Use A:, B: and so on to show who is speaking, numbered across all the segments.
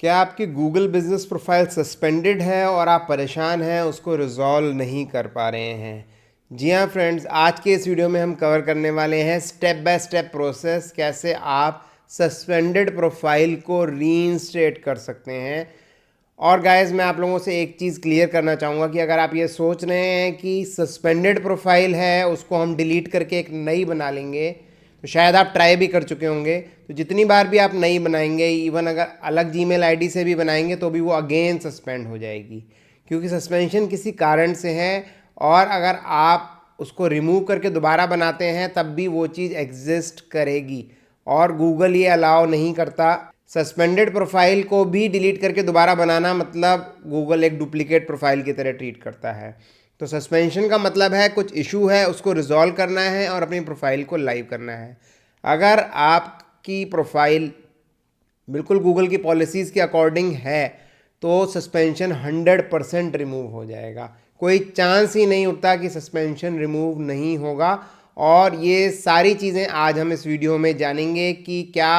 A: क्या आपकी Google business profile suspended है और आप परेशान हैं, उसको रिजॉल्व नहीं कर पा रहे हैं? जी हाँ फ्रेंड्स, आज के इस वीडियो में हम कवर करने वाले हैं स्टेप बाय स्टेप प्रोसेस, कैसे आप सस्पेंडेड प्रोफाइल को रीइंस्टेट कर सकते हैं। और गाइस, मैं आप लोगों से एक चीज़ क्लियर करना चाहूँगा कि अगर आप ये सोच रहे हैं कि सस्पेंडेड प्रोफाइल है उसको हम डिलीट करके एक नई बना लेंगे, तो शायद आप ट्राई भी कर चुके होंगे। तो जितनी बार भी आप नई बनाएंगे, इवन अगर अलग जीमेल आईडी से भी बनाएंगे तो भी वो अगेन सस्पेंड हो जाएगी, क्योंकि सस्पेंशन किसी कारण से है। और अगर आप उसको रिमूव करके दोबारा बनाते हैं तब भी वो चीज़ एग्जिस्ट करेगी, और गूगल ये अलाउ नहीं करता। सस्पेंडेड प्रोफाइल को भी डिलीट करके दोबारा बनाना मतलब गूगल एक डुप्लीकेट प्रोफाइल की तरह ट्रीट करता है। तो सस्पेंशन का मतलब है कुछ इशू है, उसको रिजॉल्व करना है और अपनी प्रोफाइल को लाइव करना है। अगर आपकी प्रोफाइल बिल्कुल गूगल की पॉलिसीज़ के अकॉर्डिंग है तो सस्पेंशन 100% रिमूव हो जाएगा। कोई चांस ही नहीं उठता कि सस्पेंशन रिमूव नहीं होगा। और ये सारी चीज़ें आज हम इस वीडियो में जानेंगे कि क्या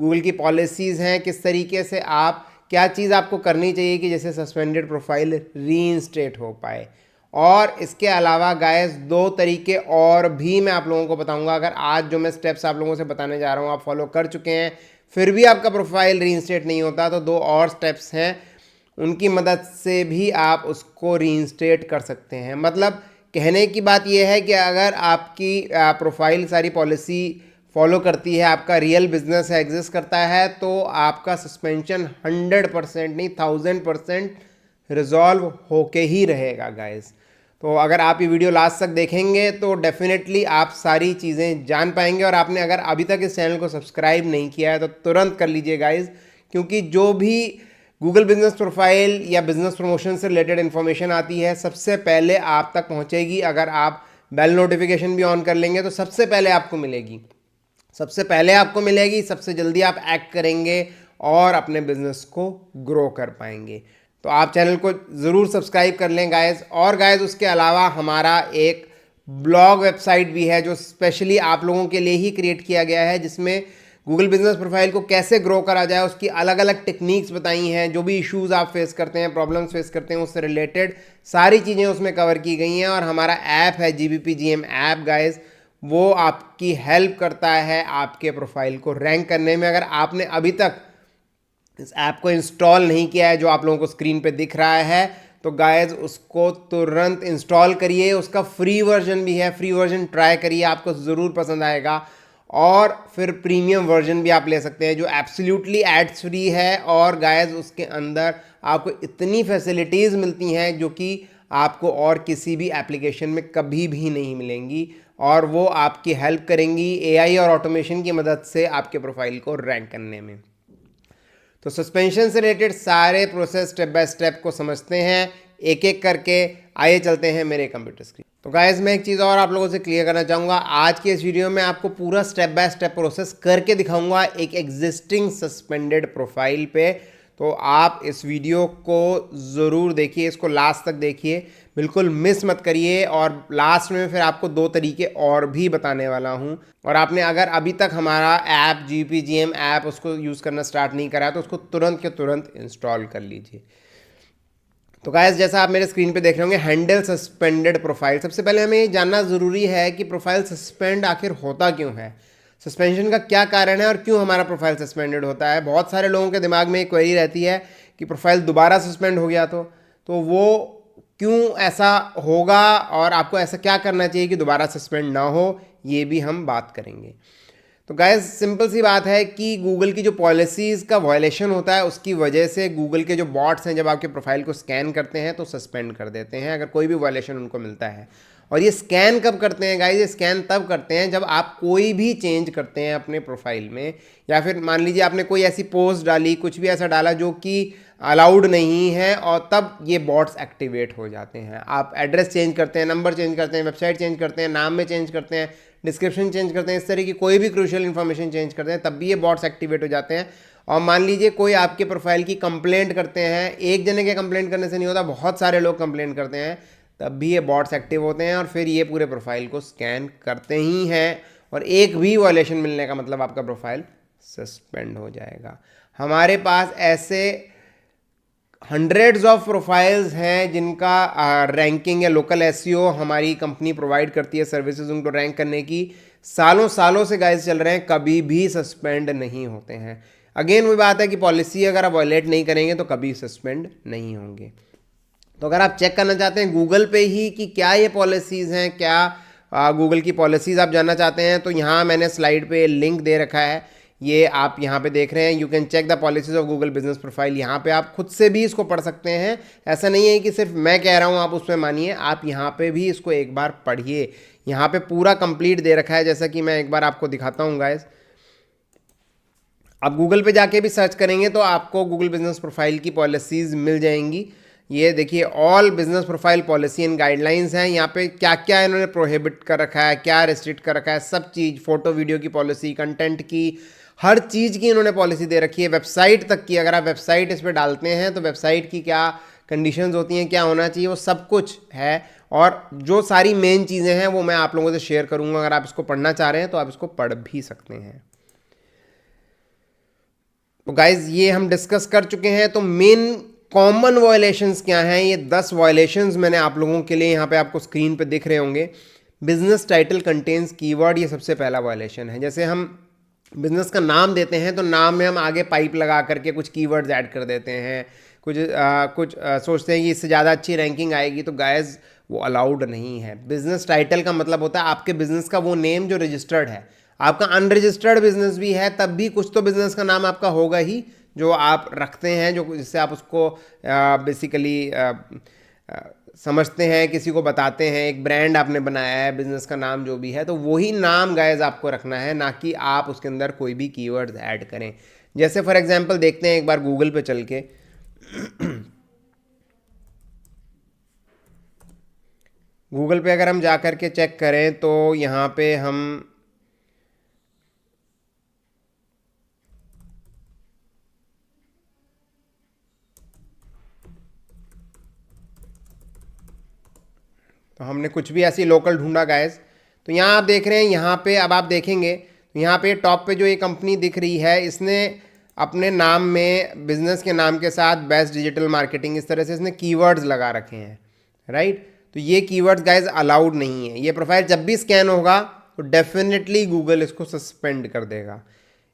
A: गूगल की पॉलिसीज़ हैं, किस तरीके से आप, क्या चीज़ आपको करनी चाहिए कि जैसे सस्पेंडेड प्रोफाइल रीइंस्टेट हो पाए। और इसके अलावा गाइस, दो तरीके और भी मैं आप लोगों को बताऊंगा। अगर आज जो मैं स्टेप्स आप लोगों से बताने जा रहा हूँ आप फॉलो कर चुके हैं फिर भी आपका प्रोफाइल रीइंस्टेट नहीं होता, तो दो और स्टेप्स हैं, उनकी मदद से भी आप उसको रीइंस्टेट कर सकते हैं। मतलब कहने की बात यह है कि अगर आपकी प्रोफाइल सारी पॉलिसी फॉलो करती है, आपका रियल बिजनेस एग्जिस्ट करता है, तो आपका सस्पेंशन 100% नहीं 1000% रिजॉल्व होके ही रहेगा गाइस। तो अगर आप ये वीडियो लास्ट तक देखेंगे तो डेफिनेटली आप सारी चीज़ें जान पाएंगे। और आपने अगर अभी तक इस चैनल को सब्सक्राइब नहीं किया है तो तुरंत कर लीजिए गाइस, क्योंकि जो भी गूगल बिजनेस प्रोफाइल या बिजनेस प्रमोशन से रिलेटेड इन्फॉर्मेशन आती है सबसे पहले आप तक पहुंचेगी। अगर आप बेल नोटिफिकेशन भी ऑन कर लेंगे तो सबसे पहले आपको मिलेगी, सबसे पहले आपको मिलेगी, सबसे जल्दी आप एक्ट करेंगे और अपने बिजनेस को ग्रो कर पाएंगे। तो आप चैनल को ज़रूर सब्सक्राइब कर लें गाइस। और गाइस, उसके अलावा हमारा एक ब्लॉग वेबसाइट भी है जो स्पेशली आप लोगों के लिए ही क्रिएट किया गया है, जिसमें गूगल बिजनेस प्रोफाइल को कैसे ग्रो करा जाए उसकी अलग अलग टेक्निक्स बताई हैं। जो भी इश्यूज़ आप फेस करते हैं, प्रॉब्लम्स फेस करते हैं, उससे रिलेटेड सारी चीज़ें उसमें कवर की गई हैं। और हमारा ऐप है GBPGM ऐप गाइस, वो आपकी हेल्प करता है आपके प्रोफाइल को रैंक करने में। अगर आपने अभी तक इस ऐप को इंस्टॉल नहीं किया है जो आप लोगों को स्क्रीन पे दिख रहा है, तो गाइस उसको तुरंत इंस्टॉल करिए। उसका फ्री वर्जन भी है, फ्री वर्जन ट्राई करिए, आपको ज़रूर पसंद आएगा। और फिर प्रीमियम वर्जन भी आप ले सकते हैं जो एब्सोल्युटली एड्स फ्री है। और गाइस उसके अंदर आपको इतनी फैसिलिटीज़ मिलती हैं जो कि आपको और किसी भी एप्लीकेशन में कभी भी नहीं मिलेंगी, और वो आपकी हेल्प करेंगी AI और ऑटोमेशन की मदद से आपके प्रोफाइल को रैंक करने में। तो सस्पेंशन से रिलेटेड सारे प्रोसेस स्टेप बाय स्टेप को समझते हैं एक एक करके। आइए चलते हैं मेरे कंप्यूटर स्क्रीन। तो गाइस, मैं एक चीज़ और आप लोगों से क्लियर करना चाहूँगा। आज के इस वीडियो में आपको पूरा स्टेप बाय स्टेप प्रोसेस करके दिखाऊंगा एक एग्जिस्टिंग सस्पेंडेड प्रोफाइल पे। तो आप इस वीडियो को ज़रूर देखिए, इसको लास्ट तक देखिए, बिल्कुल मिस मत करिए। और लास्ट में फिर आपको दो तरीके और भी बताने वाला हूँ। और आपने अगर अभी तक हमारा ऐप GBPGM ऐप उसको यूज़ करना स्टार्ट नहीं करा है तो उसको तुरंत के तुरंत इंस्टॉल कर लीजिए। तो गाइस, जैसा आप मेरे स्क्रीन पे देख रहे होंगे, हैंडल सस्पेंडेड प्रोफाइल। सबसे पहले हमें ये जानना ज़रूरी है कि प्रोफाइल सस्पेंड आखिर होता क्यों है, सस्पेंशन का क्या कारण है और क्यों हमारा प्रोफाइल सस्पेंडेड होता है। बहुत सारे लोगों के दिमाग में एक क्वेरी रहती है कि प्रोफाइल दोबारा सस्पेंड हो गया तो वो क्यों ऐसा होगा और आपको ऐसा क्या करना चाहिए कि दोबारा सस्पेंड ना हो, ये भी हम बात करेंगे। तो गाइस, सिंपल सी बात है कि गूगल की जो पॉलिसीज़ का वायलेशन होता है उसकी वजह से गूगल के जो बॉट्स हैं जब आपके प्रोफाइल को स्कैन करते हैं तो सस्पेंड कर देते हैं अगर कोई भी वायलेशन उनको मिलता है। और ये स्कैन कब करते हैं गाइस? ये स्कैन तब करते हैं जब आप कोई भी चेंज करते हैं अपने प्रोफाइल में, या फिर मान लीजिए आपने कोई ऐसी पोस्ट डाली, कुछ भी ऐसा डाला जो कि अलाउड नहीं है, और तब ये बॉट्स एक्टिवेट हो जाते हैं। आप एड्रेस चेंज करते हैं, नंबर चेंज करते हैं, वेबसाइट चेंज करते हैं, नाम में चेंज करते हैं, डिस्क्रिप्शन चेंज करते हैं, इस तरह की कोई भी क्रूशियल इन्फॉर्मेशन चेंज करते हैं, तब भी ये बॉट्स एक्टिवेट हो जाते हैं। और मान लीजिए कोई आपके प्रोफाइल की कंप्लेंट करते हैं, एक जने के कंप्लेंट करने से नहीं होता, बहुत सारे लोग कंप्लेंट करते हैं, तब भी ये बॉट्स एक्टिव होते हैं और फिर ये पूरे प्रोफाइल को स्कैन करते ही हैं। और एक भी वायलेशन मिलने का मतलब आपका प्रोफाइल सस्पेंड हो जाएगा। हमारे पास ऐसे हंड्रेड्स ऑफ प्रोफाइल्स हैं जिनका रैंकिंग या लोकल एसईओ हमारी कंपनी प्रोवाइड करती है सर्विसेज उनको रैंक करने की। सालों सालों से गाइस चल रहे हैं, कभी भी सस्पेंड नहीं होते हैं। अगेन वही बात है कि पॉलिसी अगर आप वायलेट नहीं करेंगे तो कभी सस्पेंड नहीं होंगे। तो अगर आप चेक करना चाहते हैं गूगल पे ही कि क्या ये पॉलिसीज़ हैं, क्या गूगल की पॉलिसीज़ आप जानना चाहते हैं, तो यहाँ मैंने स्लाइड पे लिंक दे रखा है, ये आप यहाँ पे देख रहे हैं। You can check the policies of Google business profile. यहाँ पे आप खुद से भी इसको पढ़ सकते हैं। ऐसा नहीं है कि सिर्फ मैं कह रहा हूँ आप उसमें मानिए, आप यहाँ पे भी इसको एक बार पढ़िए। यहाँ पे पूरा कंप्लीट दे रखा है, जैसा कि मैं एक बार आपको दिखाता हूँ गाइस। आप गूगल पे जाके भी सर्च करेंगे तो आपको गूगल बिजनेस प्रोफाइल की पॉलिसीज़ मिल जाएंगी। ये देखिए, all business profile policy and guidelines हैं। यहाँ पे क्या क्या इन्होंने प्रोहिबिट कर रखा है, क्या रिस्ट्रिक्ट कर रखा है, सब चीज़, फोटो वीडियो की पॉलिसी, कंटेंट की, हर चीज़ की इन्होंने पॉलिसी दे रखी है, वेबसाइट तक की। अगर आप वेबसाइट इस पर डालते हैं तो वेबसाइट की क्या कंडीशंस होती हैं, क्या होना चाहिए, वो सब कुछ है। और जो सारी मेन चीज़ें हैं वो मैं आप लोगों से शेयर करूँगा। अगर आप इसको पढ़ना चाह रहे हैं तो आप इसको पढ़ भी सकते हैं। तो गाइज ये हम डिस्कस कर चुके हैं। तो मेन कॉमन वायलेशंस क्या हैं, ये 10 वायलेशंस मैंने आप लोगों के लिए यहाँ पे आपको स्क्रीन पे दिख रहे होंगे। बिजनेस टाइटल कंटेन्स कीवर्ड, ये सबसे पहला वायलेशन है। जैसे हम बिजनेस का नाम देते हैं तो नाम में हम आगे पाइप लगा करके कुछ कीवर्ड्स ऐड कर देते हैं, कुछ सोचते हैं कि इससे ज़्यादा अच्छी रैंकिंग आएगी, तो गाइज वो अलाउड नहीं है। बिजनेस टाइटल का मतलब होता है आपके बिजनेस का वो नेम जो रजिस्टर्ड है। आपका अनरजिस्टर्ड बिजनेस भी है तब भी कुछ तो बिजनेस का नाम आपका होगा ही, जो आप रखते हैं, जो जिससे आप उसको बेसिकली समझते हैं, किसी को बताते हैं। एक ब्रांड आपने बनाया है, बिजनेस का नाम जो भी है, तो वही नाम गाइज आपको रखना है, ना कि आप उसके अंदर कोई भी कीवर्ड्स ऐड करें। जैसे फॉर एग्जांपल देखते हैं एक बार गूगल पे चल के। गूगल पे अगर हम जा कर के चेक करें तो यहाँ पे हम तो हमने कुछ भी ऐसी लोकल ढूंढा गाइस। तो यहाँ आप देख रहे हैं, यहाँ पे अब आप देखेंगे तो यहाँ पे टॉप पे जो ये कंपनी दिख रही है, इसने अपने नाम में, बिजनेस के नाम के साथ बेस्ट डिजिटल मार्केटिंग, इस तरह से इसने कीवर्ड्स लगा रखे हैं, राइट। तो ये कीवर्ड्स गाइस अलाउड नहीं है। ये प्रोफाइल जब भी स्कैन होगा तो डेफिनेटली गूगल इसको सस्पेंड कर देगा।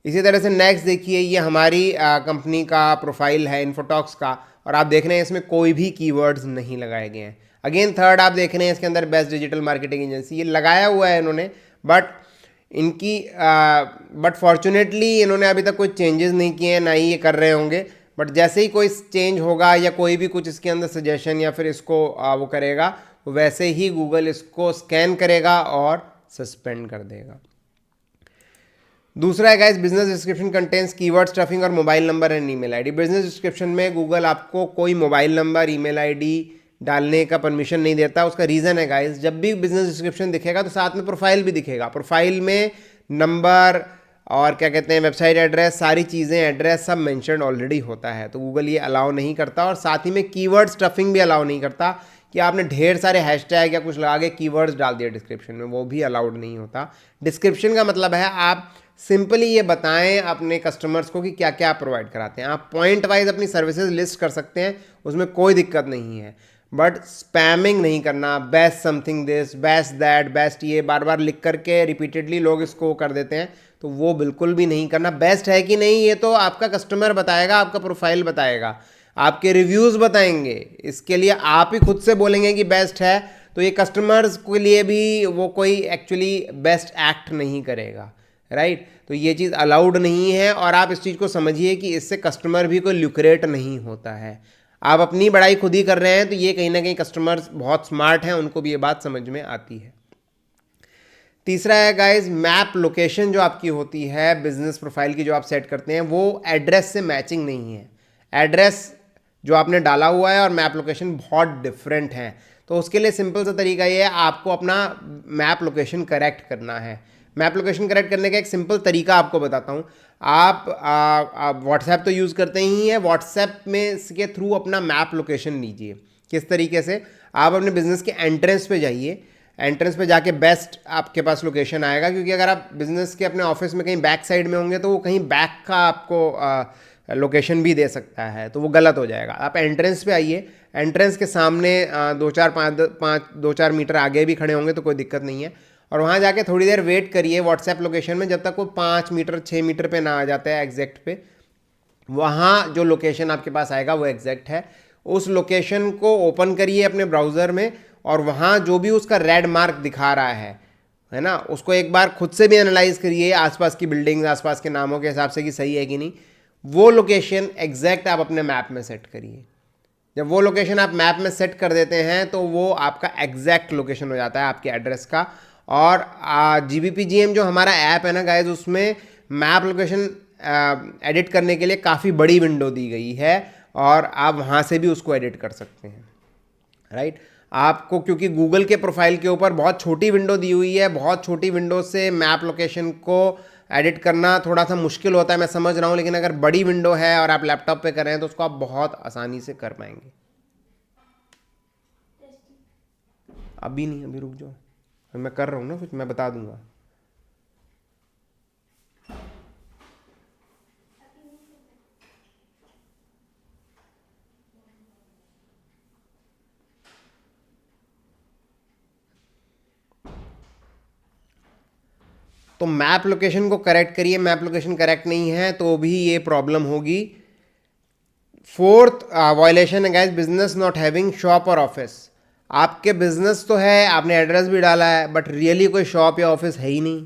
A: इसी तरह से नेक्स्ट देखिए, ये हमारी कंपनी का प्रोफाइल है इन्फोटॉक्स का, और आप देख रहे हैं इसमें कोई भी कीवर्ड्स नहीं लगाए गए हैं। अगेन थर्ड आप देख रहे हैं, इसके अंदर बेस्ट डिजिटल मार्केटिंग एजेंसी ये लगाया हुआ है इन्होंने, बट फॉर्चुनेटली इन्होंने अभी तक कोई चेंजेस नहीं किए हैं, ना ही ये कर रहे होंगे। बट जैसे ही कोई चेंज होगा या कोई भी कुछ इसके अंदर सजेशन या फिर इसको वो करेगा, तो वैसे ही गूगल इसको स्कैन करेगा और सस्पेंड कर देगा। दूसरा है guys, business description contents keyword stuffing और mobile number and email ID. Business description में गूगल आपको कोई मोबाइल नंबर, ईमेल आईडी डालने का परमिशन नहीं देता। उसका रीज़न है गाइस, जब भी बिजनेस डिस्क्रिप्शन दिखेगा तो साथ में प्रोफाइल भी दिखेगा। प्रोफाइल में नंबर और क्या कहते हैं, वेबसाइट एड्रेस, सारी चीज़ें, एड्रेस सब मेंशन ऑलरेडी होता है, तो गूगल ये अलाउ नहीं करता। और साथ ही में कीवर्ड स्टफिंग भी अलाउ नहीं करता कि आपने ढेर सारे हैशटैग या कुछ लगा के कीवर्ड्स डाल दिए डिस्क्रिप्शन में, वो भी अलाउड नहीं होता। डिस्क्रिप्शन का मतलब है आप सिंपली ये बताएं अपने कस्टमर्स को कि क्या क्या आप प्रोवाइड कराते हैं। आप पॉइंट वाइज अपनी सर्विसेज लिस्ट कर सकते हैं, उसमें कोई दिक्कत नहीं है, बट स्पैमिंग नहीं करना। Best something this, best that, best ये बार बार लिख करके रिपीटेडली लोग इसको कर देते हैं, तो वो बिल्कुल भी नहीं करना। बेस्ट है कि नहीं ये तो आपका कस्टमर बताएगा, आपका प्रोफाइल बताएगा, आपके रिव्यूज़ बताएंगे। इसके लिए आप ही खुद से बोलेंगे कि बेस्ट है, तो ये कस्टमर्स के लिए भी वो कोई एक्चुअली बेस्ट एक्ट नहीं करेगा, राइट। तो ये चीज़ अलाउड नहीं है, और आप इस चीज़ को समझिए कि इससे कस्टमर भी कोई ल्यूक्रेट नहीं होता है। आप अपनी बड़ाई खुद ही कर रहे हैं, तो ये कहीं ना कहीं कस्टमर्स बहुत स्मार्ट हैं, उनको भी ये बात समझ में आती है। तीसरा है गाइज, मैप लोकेशन जो आपकी होती है बिजनेस प्रोफाइल की, जो आप सेट करते हैं, वो एड्रेस से मैचिंग नहीं है। एड्रेस जो आपने डाला हुआ है और मैप लोकेशन बहुत डिफरेंट है। तो उसके लिए सिंपल सा तरीका ये है, आपको अपना मैप लोकेशन करेक्ट करना है। मैप लोकेशन करेक्ट करने का एक सिंपल तरीका आपको बताता हूँ। आप व्हाट्सएप तो यूज़ करते ही हैं, व्हाट्सएप में इसके थ्रू अपना मैप लोकेशन लीजिए। किस तरीके से, आप अपने बिजनेस के एंट्रेंस पे जाइए, एंट्रेंस पे जाके बेस्ट आपके पास लोकेशन आएगा, क्योंकि अगर आप बिजनेस के अपने ऑफिस में कहीं बैक साइड में होंगे तो वो कहीं बैक का आपको लोकेशन भी दे सकता है, तो वो गलत हो जाएगा। आप एंट्रेंस पे आइए, एंट्रेंस के सामने 2-4 मीटर आगे भी खड़े होंगे तो कोई दिक्कत नहीं है, और वहाँ जाके थोड़ी देर वेट करिए व्हाट्सएप लोकेशन में, जब तक वो 5 मीटर 6 मीटर पे ना आ जाता है एग्जैक्ट पे। वहाँ जो लोकेशन आपके पास आएगा वो एग्जैक्ट है। उस लोकेशन को ओपन करिए अपने ब्राउज़र में, और वहाँ जो भी उसका रेड मार्क दिखा रहा है ना, उसको एक बार खुद से भी एनालाइज करिए आसपास की बिल्डिंग्स, आसपास के नामों के हिसाब से कि सही है कि नहीं। वो लोकेशन एग्जैक्ट आप अपने मैप में सेट करिए। जब वो लोकेशन आप मैप में सेट कर देते हैं तो वो आपका एग्जैक्ट लोकेशन हो जाता है आपके एड्रेस का। और GBP-GM जो हमारा ऐप है ना गाइज, उसमें मैप लोकेशन एडिट करने के लिए काफ़ी बड़ी विंडो दी गई है, और आप वहाँ से भी उसको एडिट कर सकते हैं, राइट। आपको क्योंकि गूगल के प्रोफाइल के ऊपर बहुत छोटी विंडो दी हुई है, बहुत छोटी विंडो से मैप लोकेशन को एडिट करना थोड़ा सा मुश्किल होता है, मैं समझ रहा हूँ, लेकिन अगर बड़ी विंडो है और आप लैपटॉप पे कर रहे हैं तो उसको आप बहुत आसानी से कर पाएंगे। अभी नहीं, अभी रुक जाओ, मैं कर रहा हूँ ना कुछ, मैं बता दूंगा। तो मैप लोकेशन को करेक्ट करिए, मैप लोकेशन करेक्ट नहीं है तो भी ये प्रॉब्लम होगी। फोर्थ वायलेशन है guys, business not having shop और ऑफिस। आपके बिजनेस तो है, आपने एड्रेस भी डाला है, बट रियली कोई शॉप या ऑफिस है ही नहीं,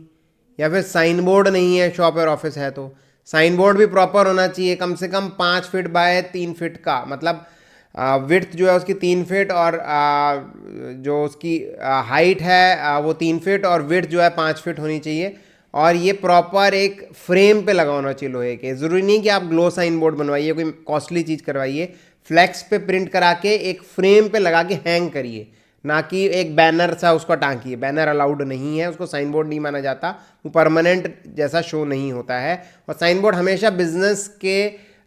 A: या फिर साइन बोर्ड नहीं है शॉप और ऑफिस है तो। साइन बोर्ड भी प्रॉपर होना चाहिए, कम से कम 5 फीट बाय 3 फीट का, मतलब विड्थ जो है उसकी 3 फीट, और जो उसकी हाइट है वो 3 फीट, और विड्थ जो है 5 फीट होनी चाहिए। और ये प्रॉपर एक फ्रेम पे लगा होना चाहिए लोहे के। ज़रूरी नहीं कि आप ग्लो साइन बोर्ड बनवाइए, कोई कॉस्टली चीज़ करवाइए, फ्लैक्स पे प्रिंट करा के एक फ्रेम पे लगा के हैंग करिए, ना कि एक बैनर सा उसका टांकिए। बैनर अलाउड नहीं है, उसको साइन बोर्ड नहीं माना जाता, वो परमानेंट जैसा शो नहीं होता है। और साइन बोर्ड हमेशा बिजनेस के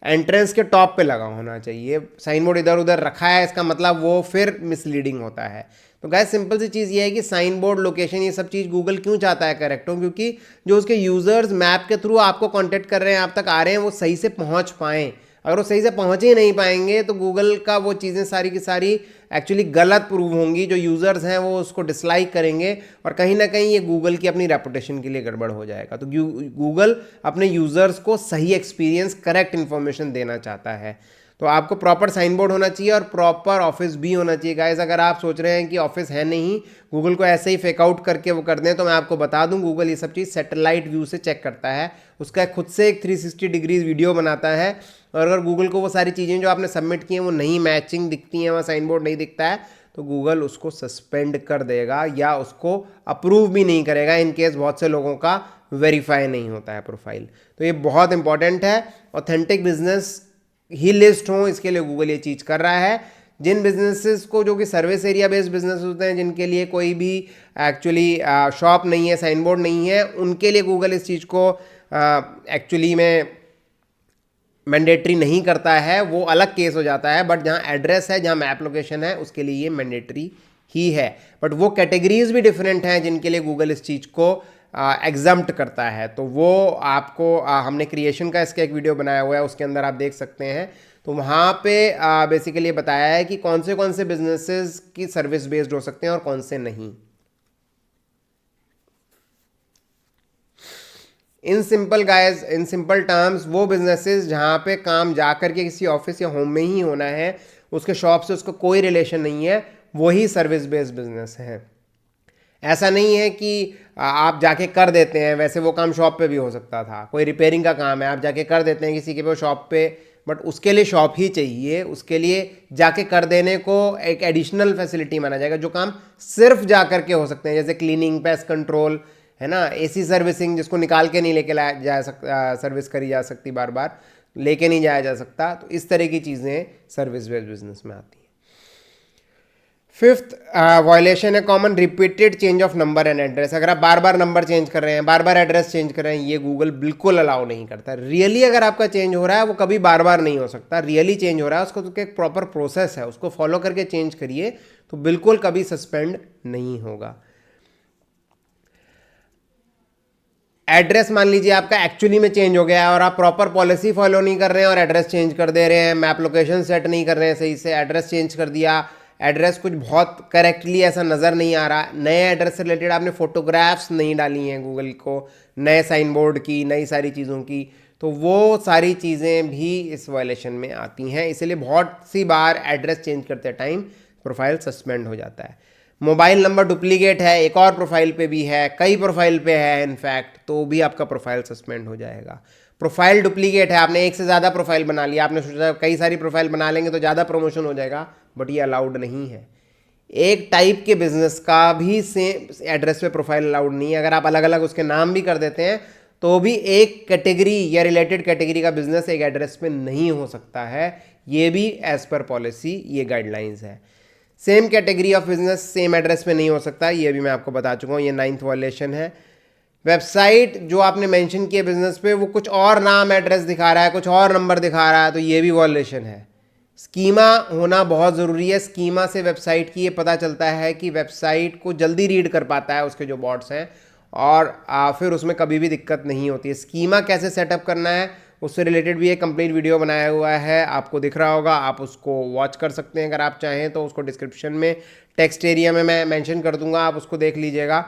A: एंट्रेंस के टॉप पे लगा होना चाहिए। साइन बोर्ड इधर उधर रखा है, इसका मतलब वो फिर मिसलीडिंग होता है। तो गाइस सिंपल सी चीज़ ये है कि साइन बोर्ड, लोकेशन, ये सब चीज़ गूगल क्यों चाहता है करेक्ट हो, क्योंकि जो उसके यूज़र्स मैप के थ्रू आपको कांटेक्ट कर रहे हैं, आप तक आ रहे हैं, वो सही से पहुंच पाएँ। अगर वो सही से पहुंच ही नहीं पाएंगे तो गूगल का वो चीज़ें सारी की सारी एक्चुअली गलत प्रूव होंगी। जो यूज़र्स हैं वो उसको डिसलाइक करेंगे, और कहीं ना कहीं ये गूगल की अपनी रेपुटेशन के लिए गड़बड़ हो जाएगा। तो गूगल अपने यूज़र्स को सही एक्सपीरियंस, करेक्ट इन्फॉर्मेशन देना चाहता है। तो आपको प्रॉपर साइन बोर्ड होना चाहिए और प्रॉपर ऑफिस भी होना चाहिए। गाइस अगर आप सोच रहे हैं कि ऑफिस है नहीं, गूगल को ऐसे ही फेक आउट करके वो कर दें, तो मैं आपको बता दूं गूगल ये सब चीज़ सैटेलाइट व्यू से चेक करता है। उसका खुद से एक 360 डिग्रीज वीडियो बनाता है, और अगर गूगल को वो सारी चीज़ें जो आपने सबमिट की हैं वो नहीं मैचिंग दिखती हैं, वहाँ साइन बोर्ड नहीं दिखता है, तो गूगल उसको सस्पेंड कर देगा या उसको अप्रूव भी नहीं करेगा, इन केस बहुत से लोगों का वेरीफाई नहीं होता है प्रोफाइल। तो ये बहुत इंपॉर्टेंट है, ऑथेंटिक बिजनेस ही लिस्ट हो, इसके लिए गूगल ये चीज़ कर रहा है। जिन बिजनेसेस को, जो कि सर्विस एरिया बेस्ड बिजनेस होते हैं, जिनके लिए कोई भी एक्चुअली शॉप नहीं है, साइन बोर्ड नहीं है, उनके लिए गूगल इस चीज़ को एक्चुअली में मैंडेटरी नहीं करता है, वो अलग केस हो जाता है। बट जहाँ एड्रेस है, जहाँ मैप लोकेशन है, उसके लिए ये मैंडेटरी ही है। बट वो कैटेगरीज भी डिफरेंट हैं जिनके लिए गूगल इस चीज़ को एग्जम्प्ट करता है। तो वो आपको हमने क्रिएशन का इसका एक वीडियो बनाया हुआ है, उसके अंदर आप देख सकते हैं। तो वहाँ पे बेसिकली बताया है कि कौन से बिजनेसेस की सर्विस बेस्ड हो सकते हैं और कौन से नहीं। In simple guys, in simple terms, वो बिजनेसेस जहाँ पे काम जा करके किसी ऑफिस या होम में ही होना है, उसके शॉप से उसको कोई रिलेशन नहीं है, वही सर्विस बेस्ड बिजनेस है। ऐसा नहीं है कि आप जाके कर देते हैं, वैसे वो काम शॉप पे भी हो सकता था। कोई रिपेयरिंग का काम है, आप जाके कर देते हैं किसी के पे शॉप पे, बट उसके लिए शॉप ही चाहिए, उसके लिए जाके कर देने को एक एडिशनल फैसिलिटी माना जाएगा। जो काम सिर्फ जा करके हो सकते हैं, जैसे क्लीनिंग, पेस्ट कंट्रोल, है ना, एसी सर्विसिंग, जिसको निकाल के नहीं लेके लाया जा सकता, सर्विस करी जा सकती, बार बार लेके नहीं जाया जा सकता, तो इस तरह की चीज़ें सर्विस बेस्ड बिजनेस में आती हैं। फिफ्थ वायलेशन है common repeated change of number and address. अगर आप बार बार नंबर चेंज कर रहे हैं, बार बार एड्रेस चेंज कर रहे हैं, ये गूगल बिल्कुल अलाउ नहीं करता। रियली अगर आपका चेंज हो रहा है, वो कभी बार बार नहीं हो सकता। रियली चेंज हो रहा है, उसको तो एक प्रॉपर प्रोसेस है, उसको फॉलो करके चेंज करिए, तो बिल्कुल कभी सस्पेंड नहीं होगा। एड्रेस मान लीजिए आपका एक्चुअली में चेंज हो गया है और आप प्रॉपर पॉलिसी फॉलो नहीं कर रहे हैं और एड्रेस चेंज कर दे रहे हैं, मैप लोकेशन सेट नहीं कर रहे हैं सही से, एड्रेस चेंज कर दिया, एड्रेस कुछ बहुत करेक्टली ऐसा नज़र नहीं आ रहा, नए एड्रेस से रिलेटेड आपने फोटोग्राफ्स नहीं डाली हैं गूगल को, नए साइन बोर्ड की, नई सारी चीज़ों की, तो वो सारी चीज़ें भी इस वायलेशन में आती हैं। इसलिए बहुत सी बार एड्रेस चेंज करते टाइम प्रोफाइल सस्पेंड हो जाता है। मोबाइल नंबर डुप्लीकेट है, एक और प्रोफाइल पे भी है, कई प्रोफाइल पे है इनफैक्ट, तो भी आपका प्रोफाइल सस्पेंड हो जाएगा। प्रोफाइल डुप्लीकेट है, आपने एक से ज़्यादा प्रोफाइल बना लिया, आपने सोचा कई सारी प्रोफाइल बना लेंगे तो ज़्यादा प्रमोशन हो जाएगा, बट ये अलाउड नहीं है। एक टाइप के बिजनेस का भी सेम एड्रेस पे प्रोफाइल अलाउड नहीं है। अगर आप अलग अलग उसके नाम भी कर देते हैं तो भी एक कैटेगरी या रिलेटेड कैटेगरी का बिजनेस एक एड्रेस पे नहीं हो सकता है। ये भी एज पर पॉलिसी ये गाइडलाइंस है। Same category of business same address पे नहीं हो सकता, ये भी मैं आपको बता चुका हूँ, ये 9th वायलेशन है। वेबसाइट जो आपने मेंशन किया बिजनेस पे वो कुछ और नाम एड्रेस दिखा रहा है, कुछ और नंबर दिखा रहा है, तो ये भी वायलेशन है। स्कीमा होना बहुत ज़रूरी है। स्कीमा से वेबसाइट की ये पता चलता है कि वेबसाइट को जल्दी रीड कर पाता है उसके जो बॉट्स हैं, और फिर उसमें कभी भी दिक्कत नहीं होती है। स्कीमा कैसे सेटअप करना है उससे रिलेटेड भी एक कंप्लीट वीडियो बनाया हुआ है, आपको दिख रहा होगा, आप उसको वॉच कर सकते हैं अगर आप चाहें तो। उसको डिस्क्रिप्शन में टेक्स्ट एरिया में मैं मेंशन कर दूंगा, आप उसको देख लीजिएगा।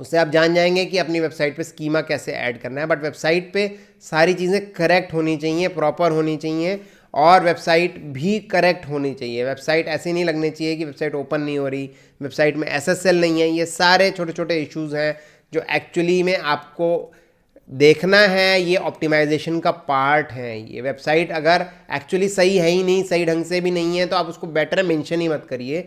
A: उससे आप जान जाएंगे कि अपनी वेबसाइट पे स्कीमा कैसे ऐड करना है। बट वेबसाइट पे सारी चीज़ें करेक्ट होनी चाहिए, प्रॉपर होनी चाहिए, और वेबसाइट भी करेक्ट होनी चाहिए। वेबसाइट ऐसे नहीं लगनी चाहिए कि वेबसाइट ओपन नहीं हो रही, वेबसाइट में SSL नहीं है। ये सारे छोटे छोटे इश्यूज़ हैं जो एक्चुअली में आपको देखना है, ये ऑप्टिमाइजेशन का पार्ट है। ये वेबसाइट अगर एक्चुअली सही है ही नहीं, सही ढंग से भी नहीं है, तो आप उसको बेटर मेंशन ही मत करिए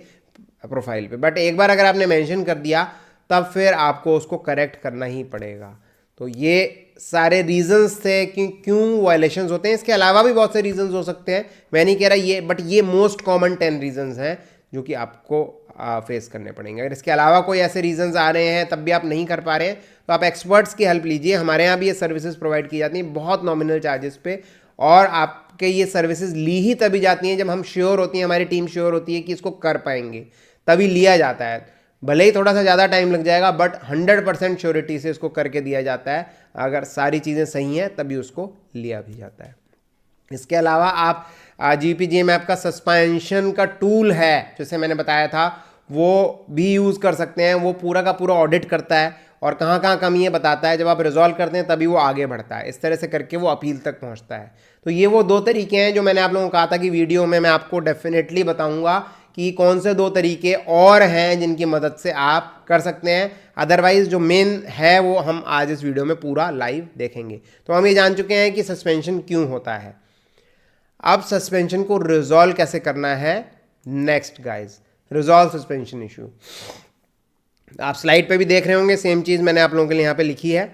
A: प्रोफाइल पे। बट एक बार अगर आपने मेंशन कर दिया तब फिर आपको उसको करेक्ट करना ही पड़ेगा। तो ये सारे रीजंस थे कि क्यों वायलेशंस होते हैं। इसके अलावा भी बहुत से रीजंस हो सकते हैं, मैं नहीं कह रहा ये, बट ये मोस्ट कॉमन 10 रीजंस हैं जो कि आपको फेस करने पड़ेंगे। अगर इसके अलावा कोई ऐसे रीजंस आ रहे हैं तब भी आप नहीं कर पा रहे हैं तो आप एक्सपर्ट्स की हेल्प लीजिए। हमारे यहाँ भी ये सर्विसेज प्रोवाइड की जाती हैं बहुत नॉमिनल चार्जेस पे, और आपके ये सर्विसेज ली ही तभी जाती हैं जब हम श्योर होती हैं, हमारी टीम श्योर होती है कि इसको कर पाएंगे, तभी लिया जाता है। भले ही थोड़ा सा ज़्यादा टाइम लग जाएगा बट 100% श्योरिटी से इसको करके दिया जाता है। अगर सारी चीज़ें सही हैं तभी उसको लिया भी जाता है। इसके अलावा आप GPGMAP का सस्पेंशन का टूल है, जैसे मैंने बताया था, वो भी यूज़ कर सकते हैं। वो पूरा का पूरा ऑडिट करता है और कहाँ कहाँ कमी है बताता है। जब आप रिजॉल्व करते हैं तभी वो आगे बढ़ता है। इस तरह से करके वो अपील तक पहुँचता है। तो ये वो 2 तरीके हैं जो मैंने आप लोगों को कहा था कि वीडियो में मैं आपको डेफिनेटली बताऊँगा कि कौन से 2 तरीके और हैं जिनकी मदद से आप कर सकते हैं। अदरवाइज जो मेन है वो हम आज इस वीडियो में पूरा लाइव देखेंगे। तो हम ये जान चुके हैं कि सस्पेंशन क्यों होता है। अब सस्पेंशन को रिजॉल्व कैसे करना है। Next guys, resolve suspension issue. आप स्लाइड पे भी देख रहे होंगे, सेम चीज़ मैंने आप लोगों के लिए यहाँ पे लिखी है।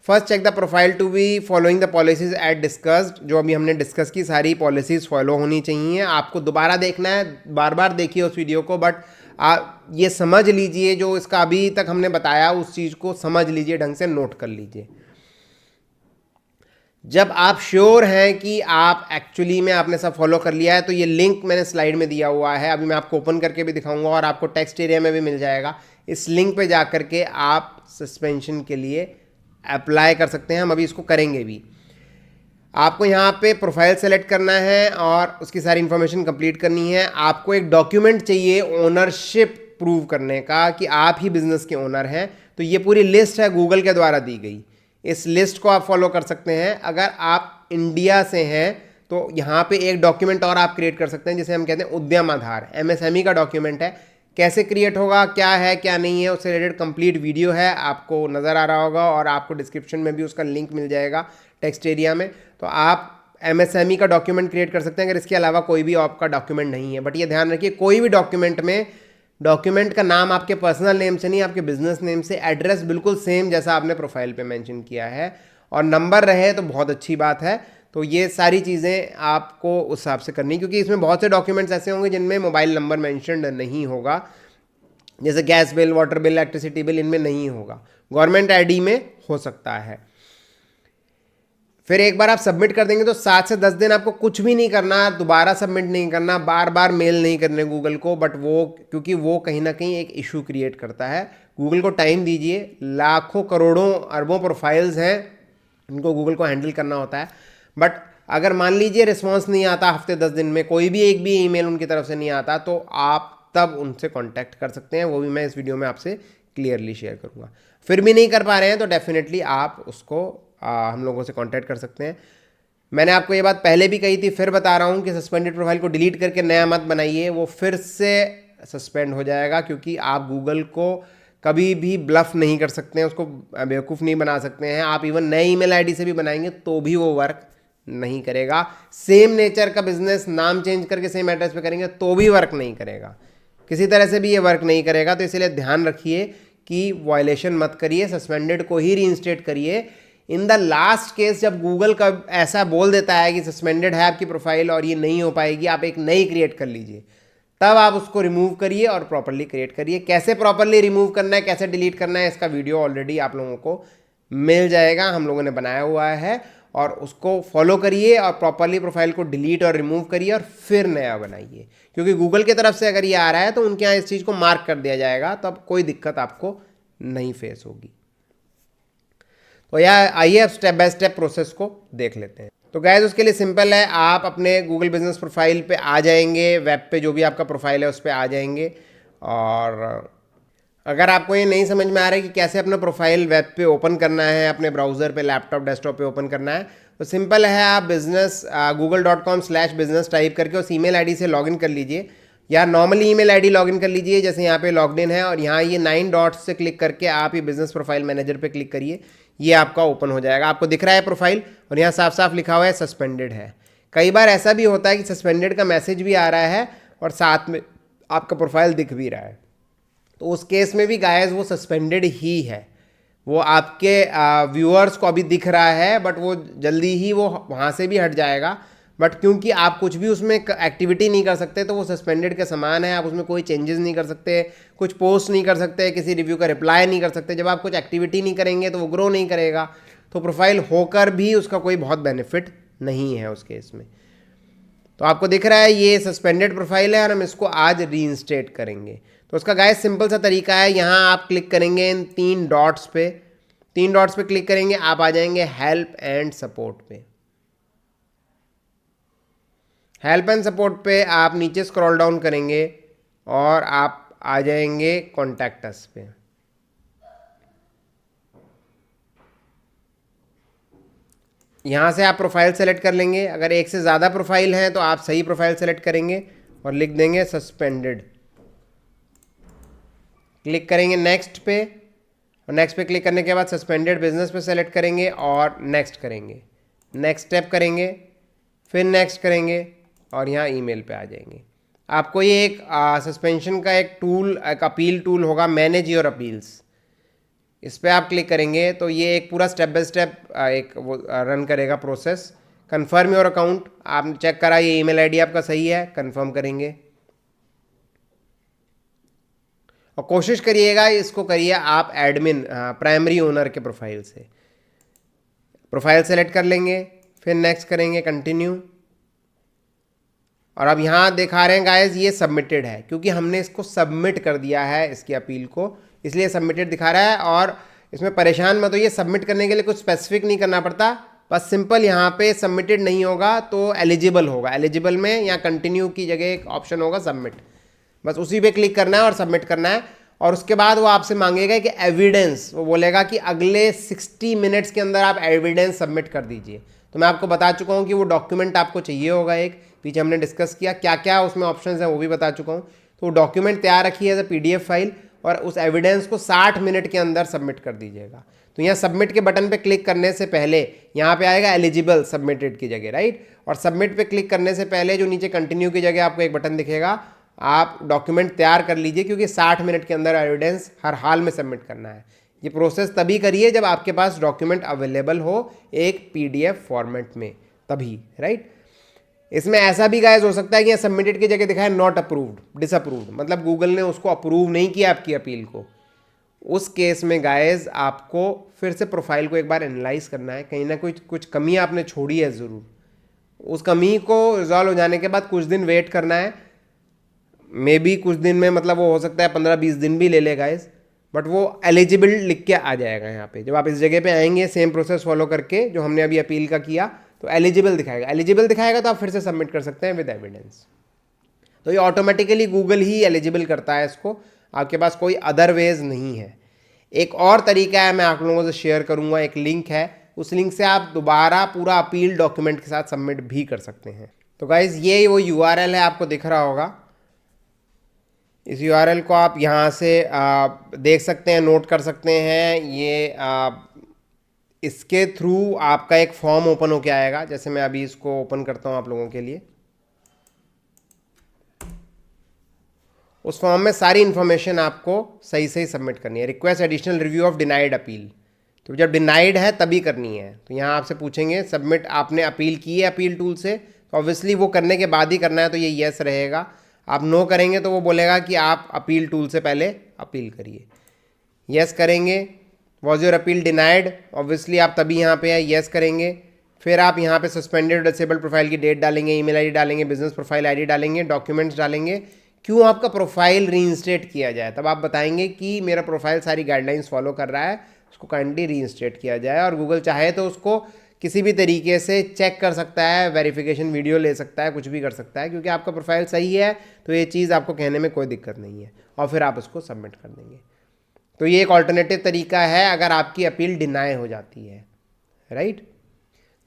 A: First check the profile to be following the policies at discussed. जो अभी हमने डिस्कस की सारी पॉलिसीज फॉलो होनी चाहिए। आपको दोबारा देखना है, बार बार देखिए उस वीडियो को, बट आप ये समझ लीजिए जो इसका अभी तक हमने बताया उस चीज़ को समझ लीजिए, ढंग से नोट कर लीजिए। जब आप श्योर हैं कि आप एक्चुअली में आपने सब फॉलो कर लिया है तो ये लिंक मैंने स्लाइड में दिया हुआ है, अभी मैं आपको ओपन करके भी दिखाऊंगा और आपको टेक्स्ट एरिया में भी मिल जाएगा। इस लिंक पे जा करके आप सस्पेंशन के लिए अप्लाई कर सकते हैं। हम अभी इसको करेंगे भी। आपको यहाँ पे प्रोफाइल सेलेक्ट करना है और उसकी सारी इन्फॉर्मेशन कंप्लीट करनी है। आपको एक डॉक्यूमेंट चाहिए ओनरशिप प्रूव करने का कि आप ही बिजनेस के ओनर हैं। तो ये पूरी लिस्ट है, गूगल के द्वारा दी गई। इस लिस्ट को आप फॉलो कर सकते हैं। अगर आप इंडिया से हैं तो यहाँ पे एक डॉक्यूमेंट और आप क्रिएट कर सकते हैं जिसे हम कहते हैं उद्यम आधार। MSME का डॉक्यूमेंट है। कैसे क्रिएट होगा, क्या है क्या नहीं है, उससे रिलेटेड कंप्लीट वीडियो है, आपको नज़र आ रहा होगा और आपको डिस्क्रिप्शन में भी उसका लिंक मिल जाएगा टेक्स्ट एरिया में। तो आप MSME का डॉक्यूमेंट क्रिएट कर सकते हैं अगर इसके अलावा कोई भी आपका डॉक्यूमेंट नहीं है। बट ये ध्यान रखिए, कोई भी डॉक्यूमेंट में डॉक्यूमेंट का नाम आपके पर्सनल नेम से नहीं, आपके बिजनेस नेम से, एड्रेस बिल्कुल सेम जैसा आपने प्रोफाइल पे मेंशन किया है, और नंबर रहे तो बहुत अच्छी बात है। तो ये सारी चीज़ें आपको उस हिसाब से करनी, क्योंकि इसमें बहुत से डॉक्यूमेंट्स ऐसे होंगे जिनमें मोबाइल नंबर मेंशन्ड नहीं होगा, जैसे gas bill, water bill, electricity bill, इनमें नहीं होगा। गवर्नमेंट ID में हो सकता है। फिर एक बार आप सबमिट कर देंगे तो 7 से 10 दिन आपको कुछ भी नहीं करना, दोबारा सबमिट नहीं करना, बार बार मेल नहीं करने गूगल को। बट वो क्योंकि वो कहीं ना कहीं एक इशू क्रिएट करता है, गूगल को टाइम दीजिए। लाखों करोड़ों अरबों प्रोफाइल्स हैं, उनको गूगल को हैंडल करना होता है। बट अगर मान लीजिए रिस्पॉन्स नहीं आता हफ्ते 10 दिन में, कोई भी एक भी ईमेल उनकी तरफ से नहीं आता, तो आप तब उनसे कांटेक्ट कर सकते हैं। वो भी मैं इस वीडियो में आपसे क्लियरली शेयर करूंगा। फिर भी नहीं कर पा रहे हैं तो डेफिनेटली आप उसको हम लोगों से कांटेक्ट कर सकते हैं। मैंने आपको ये बात पहले भी कही थी, फिर बता रहा हूँ कि सस्पेंडेड प्रोफाइल को डिलीट करके नया मत बनाइए, वो फिर से सस्पेंड हो जाएगा। क्योंकि आप गूगल को कभी भी ब्लफ नहीं कर सकते हैं, उसको बेवकूफ़ नहीं बना सकते हैं। आप इवन नए ईमेल आईडी से भी बनाएंगे तो भी वो वर्क नहीं करेगा। सेम नेचर का बिजनेस नाम चेंज करके सेम एड्रेस पे करेंगे तो भी वर्क नहीं करेगा, किसी तरह से भी ये वर्क नहीं करेगा। तो इसलिए ध्यान रखिए कि वायलेशन मत करिए, सस्पेंडेड को ही रीइंस्टेट करिए। इन द लास्ट केस जब गूगल का ऐसा बोल देता है कि सस्पेंडेड है आपकी प्रोफाइल और ये नहीं हो पाएगी, आप एक नई क्रिएट कर लीजिए, तब आप उसको रिमूव करिए और प्रॉपरली क्रिएट करिए। कैसे प्रॉपरली रिमूव करना है, कैसे डिलीट करना है, इसका वीडियो ऑलरेडी आप लोगों को मिल जाएगा, हम लोगों ने बनाया हुआ है। और उसको फॉलो करिए और प्रॉपरली प्रोफाइल को डिलीट और रिमूव करिए और फिर नया बनाइए। क्योंकि गूगल की तरफ से अगर ये आ रहा है तो उनके यहाँ इस चीज़ को मार्क कर दिया जाएगा, तब कोई दिक्कत आपको नहीं फेस होगी। तो यार आइए अब स्टेप बाय स्टेप प्रोसेस को देख लेते हैं। तो गाइस उसके लिए सिंपल है, आप अपने गूगल बिजनेस प्रोफाइल पे आ जाएंगे, वेब पे जो भी आपका प्रोफाइल है उस पर आ जाएंगे। और अगर आपको ये नहीं समझ में आ रहा है कि कैसे अपना प्रोफाइल वेब पे ओपन करना है, अपने ब्राउज़र पे, लैपटॉप, डेस्कटॉप पे ओपन करना है, तो सिंपल है, आप बिजनेस google.com/business टाइप करके उस ईमेल आईडी से लॉगिन कर लीजिए, या नॉर्मली ईमेल आईडी लॉगिन कर लीजिए जैसे यहाँ पे लॉग्ड इन है। और यहाँ ये 9 डॉट्स से क्लिक करके आप ये बिजनेस प्रोफाइल मैनेजर पे क्लिक करिए, ये आपका ओपन हो जाएगा। आपको दिख रहा है प्रोफाइल और यहाँ साफ साफ लिखा हुआ है सस्पेंडेड है। कई बार ऐसा भी होता है कि सस्पेंडेड का मैसेज भी आ रहा है और साथ में आपका प्रोफाइल दिख भी रहा है, तो उस केस में भी गाइस वो सस्पेंडेड ही है। वो आपके व्यूअर्स को अभी दिख रहा है, बट वो जल्दी ही वो वहाँ से भी हट जाएगा। बट क्योंकि आप कुछ भी उसमें एक्टिविटी नहीं कर सकते, तो वो सस्पेंडेड के समान है। आप उसमें कोई चेंजेस नहीं कर सकते, कुछ पोस्ट नहीं कर सकते, किसी रिव्यू का रिप्लाई नहीं कर सकते। जब आप कुछ एक्टिविटी नहीं करेंगे तो वो ग्रो नहीं करेगा, तो प्रोफाइल होकर भी उसका कोई बहुत बेनिफिट नहीं है उस केस में। तो आपको दिख रहा है ये सस्पेंडेड प्रोफाइल है और हम इसको आज रीइंस्टेट करेंगे। तो उसका गाइस सिंपल सा तरीका है, यहाँ आप क्लिक करेंगे इन 3 डॉट्स पे, 3 डॉट्स पे क्लिक करेंगे, आप आ जाएंगे हेल्प एंड सपोर्ट पे। हेल्प एंड सपोर्ट पे आप नीचे स्क्रॉल डाउन करेंगे और आप आ जाएंगे कॉन्टैक्ट अस पे। यहाँ से आप प्रोफाइल सेलेक्ट कर लेंगे। अगर एक से ज़्यादा प्रोफाइल हैं तो आप सही प्रोफाइल सेलेक्ट करेंगे और लिख देंगे सस्पेंडेड। क्लिक करेंगे नेक्स्ट पे, और नेक्स्ट पे क्लिक करने के बाद सस्पेंडेड बिजनेस पे सेलेक्ट करेंगे और नेक्स्ट करेंगे, नेक्स्ट स्टेप करेंगे, फिर नेक्स्ट करेंगे और यहाँ ईमेल पे आ जाएंगे। आपको ये एक सस्पेंशन का एक टूल, एक अपील टूल होगा, मैनेज योर अपील्स, इस पर आप क्लिक करेंगे तो ये एक पूरा स्टेप बाय स्टेप एक वो रन करेगा प्रोसेस। कन्फर्म योर अकाउंट, आपने चेक करा ये ईमेल आईडी आपका सही है, कन्फर्म करेंगे और कोशिश करिएगा इसको करिए आप एडमिन प्राइमरी ओनर के प्रोफाइल से। प्रोफाइल सेलेक्ट कर लेंगे, फिर नेक्स्ट करेंगे, कंटिन्यू। और अब यहाँ दिखा रहे हैं गाइस ये सबमिटेड है, क्योंकि हमने इसको सबमिट कर दिया है इसकी अपील को, इसलिए सबमिटेड दिखा रहा है। और इसमें परेशान मत होइए, सबमिट करने के लिए कुछ स्पेसिफिक नहीं करना पड़ता, बस सिंपल यहाँ पे सबमिटेड नहीं होगा तो एलिजिबल होगा। एलिजिबल में यहाँ कंटिन्यू की जगह एक ऑप्शन होगा सबमिट, बस उसी पे क्लिक करना है और सबमिट करना है। और उसके बाद वो आपसे मांगेगा कि एविडेंस, वो बोलेगा कि अगले 60 मिनट्स के अंदर आप एविडेंस सबमिट कर दीजिए। तो मैं आपको बता चुका हूँ कि वो डॉक्यूमेंट आपको चाहिए होगा, एक पीछे हमने डिस्कस किया क्या क्या उसमें ऑप्शंस हैं वो भी बता चुका हूँ। तो वो डॉक्यूमेंट तैयार रखिए एज अ PDF फाइल और उस एविडेंस को 60 मिनट के अंदर सबमिट कर दीजिएगा। तो यहाँ सबमिट के बटन पे क्लिक करने से पहले यहाँ पे आएगा एलिजिबल सबमिटेड की जगह, राइट। और सबमिट पे क्लिक करने से पहले जो नीचे कंटिन्यू की जगह आपको एक बटन दिखेगा, आप डॉक्यूमेंट तैयार कर लीजिए, क्योंकि 60 मिनट के अंदर एविडेंस हर हाल में सबमिट करना है। ये प्रोसेस तभी करिए जब आपके पास डॉक्यूमेंट अवेलेबल हो एक PDF फॉर्मेट में, तभी, राइट। इसमें ऐसा भी गाइस हो सकता है कि सबमिटेड की जगह दिखाए नॉट अप्रूव्ड, डिसअप्रूव्ड, मतलब गूगल ने उसको अप्रूव नहीं किया आपकी अपील को, उस केस में गाइस आपको फिर से प्रोफाइल को एक बार एनालाइज करना है, कहीं ना कुछ कमी आपने छोड़ी है ज़रूर। उस कमी को रिजॉल्व हो जाने के बाद कुछ दिन वेट करना है, मे बी कुछ दिन में, मतलब वो हो सकता है 15-20 दिन भी ले ले गाइस, बट वो एलिजिबल लिख के आ जाएगा यहाँ पे। जब आप इस जगह पे आएंगे सेम प्रोसेस फॉलो करके जो हमने अभी अपील का किया, तो एलिजिबल दिखाएगा। एलिजिबल दिखाएगा तो आप फिर से सबमिट कर सकते हैं विद एविडेंस। तो ये ऑटोमेटिकली गूगल ही एलिजिबल करता है इसको, आपके पास कोई अदर वेज नहीं है। एक और तरीका है, मैं आप लोगों से शेयर करूंगा, एक लिंक है, उस लिंक से आप दोबारा पूरा अपील डॉक्यूमेंट के साथ सबमिट भी कर सकते हैं। तो गाइज ये वो URL है, आपको दिख रहा होगा। इस URL को आप यहाँ से देख सकते हैं, नोट कर सकते हैं। ये इसके थ्रू आपका एक फॉर्म ओपन होके आएगा। जैसे मैं अभी इसको ओपन करता हूँ आप लोगों के लिए। उस फॉर्म में सारी इन्फॉर्मेशन आपको सही सही सबमिट करनी है। Request additional review of denied appeal, तो जब डिनाइड है तभी करनी है। तो यहाँ आपसे पूछेंगे सबमिट, आपने अपील की है अपील टूल से, तो ऑब्वियसली वो करने के बाद ही करना है, तो ये येस रहेगा। आप नो करेंगे तो वो बोलेगा कि आप अपील टूल से पहले अपील करिए। येस करेंगे, was your appeal denied, obviously आप तभी यहाँ पे येस करेंगे। फिर आप यहाँ पे सस्पेंडेड डिसेबल्ड प्रोफाइल की डेट डालेंगे, ईमेल आईडी डालेंगे, बिजनेस प्रोफाइल आईडी डालेंगे, डॉक्यूमेंट्स डालेंगे, क्यों आपका प्रोफाइल रीइंस्टेट किया जाए। तब आप बताएंगे कि मेरा प्रोफाइल सारी गाइडलाइंस फॉलो कर रहा है, उसको काइंडली रीइंस्टेट किया जाए। और गूगल चाहे तो उसको किसी भी तरीके से चेक कर सकता है, वेरिफिकेशन वीडियो ले सकता है, कुछ भी कर सकता है, क्योंकि आपका प्रोफाइल सही है, तो ये चीज़ आपको कहने में कोई दिक्कत नहीं है। और फिर आप उसको सबमिट कर देंगे। तो ये एक ऑल्टरनेटिव तरीका है अगर आपकी अपील डिनाई हो जाती है, राइट।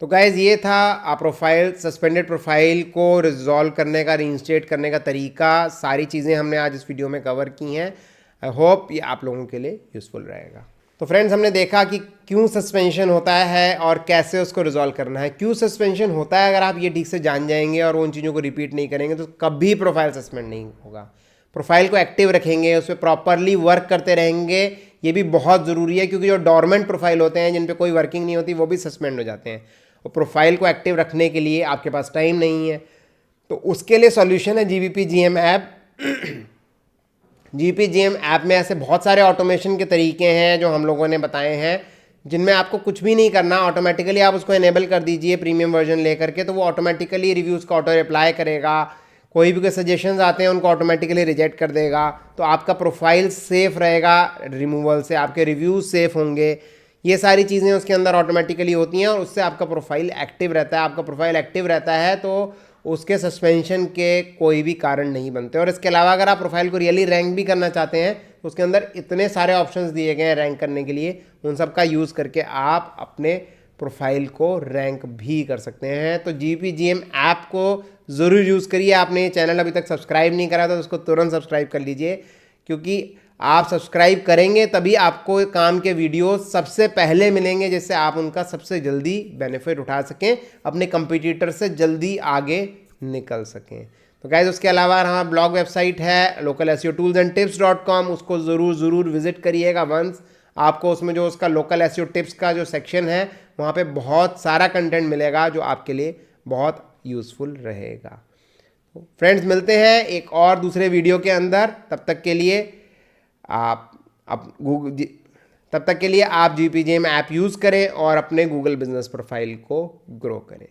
A: तो गाइज ये था प्रोफाइल, सस्पेंडेड प्रोफाइल को रिजॉल्व करने का, रीइंस्टेट करने का तरीका। सारी चीज़ें हमने आज इस वीडियो में कवर की हैं। आई होप ये आप लोगों के लिए यूज़फुल रहेगा। तो फ्रेंड्स, हमने देखा कि क्यों सस्पेंशन होता है और कैसे उसको रिजॉल्व करना है। क्यों सस्पेंशन होता है, अगर आप ये ठीक से जान जाएंगे और उन चीज़ों को रिपीट नहीं करेंगे तो कभी प्रोफाइल सस्पेंड नहीं होगा। प्रोफाइल को एक्टिव रखेंगे, उस पर प्रॉपरली वर्क करते रहेंगे, ये भी बहुत ज़रूरी है, क्योंकि जो डोरमेंट प्रोफाइल होते हैं जिन पे कोई वर्किंग नहीं होती, वो भी सस्पेंड हो जाते हैं। और प्रोफाइल को एक्टिव रखने के लिए आपके पास टाइम नहीं है, तो उसके लिए सॉल्यूशन है GBP-GM ऐप। GBP-GM ऐप में ऐसे बहुत सारे ऑटोमेशन के तरीके हैं जो हम लोगों ने बताए हैं, जिनमें आपको कुछ भी नहीं करना, ऑटोमेटिकली आप उसको इनेबल कर दीजिए प्रीमियम वर्जन लेकर के, तो वो ऑटोमेटिकली रिव्यूज़ का ऑटो रिप्लाई करेगा। कोई भी कोई सजेशंस आते हैं उनको ऑटोमेटिकली रिजेक्ट कर देगा। तो आपका प्रोफाइल सेफ रहेगा रिमूवल से, आपके रिव्यूज़ सेफ होंगे। ये सारी चीज़ें उसके अंदर ऑटोमेटिकली होती हैं और उससे आपका प्रोफाइल एक्टिव रहता है। आपका प्रोफाइल एक्टिव रहता है तो उसके सस्पेंशन के कोई भी कारण नहीं बनते। और इसके अलावा अगर आप प्रोफाइल को रियली रैंक भी करना चाहते हैं तो उसके अंदर इतने सारे ऑप्शंस दिए गए हैं रैंक करने के लिए, उन सब का यूज़ करके आप अपने प्रोफाइल को रैंक भी कर सकते हैं। तो GBP-GM ऐप को ज़रूर यूज़ करिए। आपने ये चैनल अभी तक सब्सक्राइब नहीं करा तो उसको तुरंत सब्सक्राइब कर लीजिए, क्योंकि आप सब्सक्राइब करेंगे तभी आपको काम के वीडियो सबसे पहले मिलेंगे, जिससे आप उनका सबसे जल्दी बेनिफिट उठा सकें, अपने कंपटीटर से जल्दी आगे निकल सकें। तो गाइज, उसके अलावा हमारा ब्लॉग वेबसाइट है localseotoolsandtips.com, उसको ज़रूर विजिट करिएगा वंस। आपको उसमें जो उसका लोकल एसईओ टिप्स का जो सेक्शन है, वहाँ पे बहुत सारा कंटेंट मिलेगा जो आपके लिए बहुत यूज़फुल रहेगा। फ्रेंड्स, मिलते हैं एक और दूसरे वीडियो के अंदर। तब तक के लिए आप GBP-GM ऐप यूज़ करें और अपने गूगल बिजनेस प्रोफाइल को ग्रो करें।